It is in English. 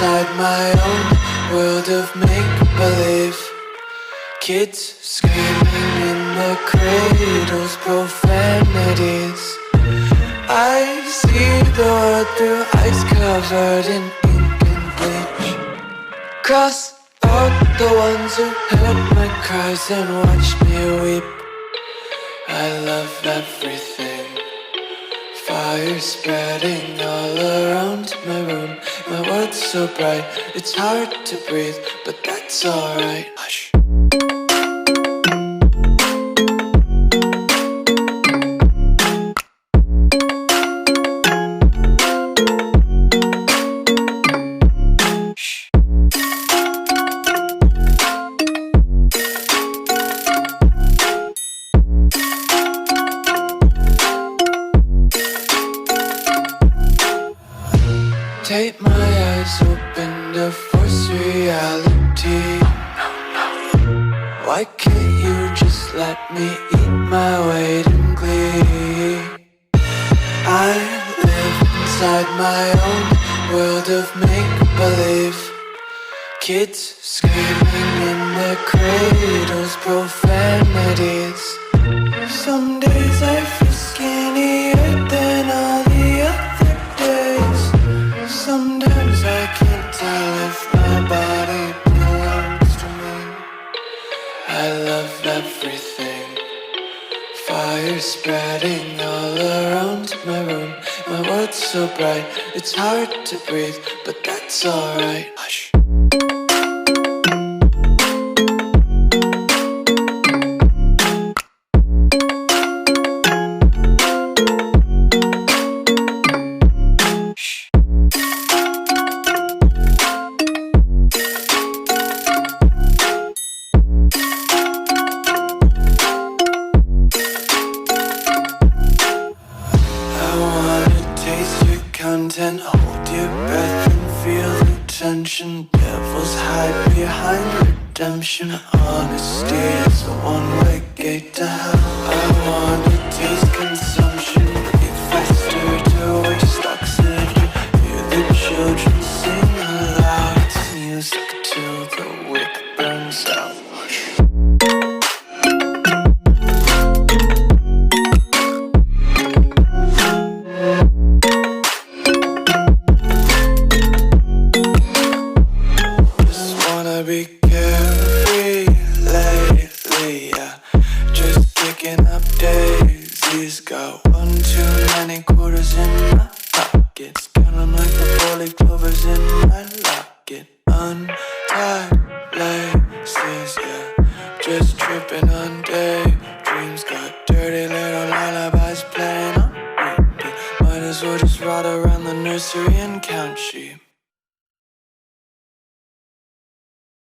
inside my own world of make-believe. Kids screaming in the cradles, profanities. I see the world through ice covered in ink and bleach. Cross out the ones who heard my cries and watched me weep. I love everything. Fire spreading all around my room. My world's so bright, it's hard to breathe, but that's alright. Hush. Take my eyes open to force reality. Why can't you just let me eat my weight in glee? I live inside my own world of make-believe. Kids screaming in their cradles, profanities. Some days I feel skinnier than all the other days. Sometimes I can't tell if my body belongs to me. I love everything. Fire spreading all around my room. My world's so bright, it's hard to breathe, but that's alright. Hush. Content, hold your breath and feel the tension. Devils hide behind redemption. Honesty is a one-way gate to hell. I wanna taste consent.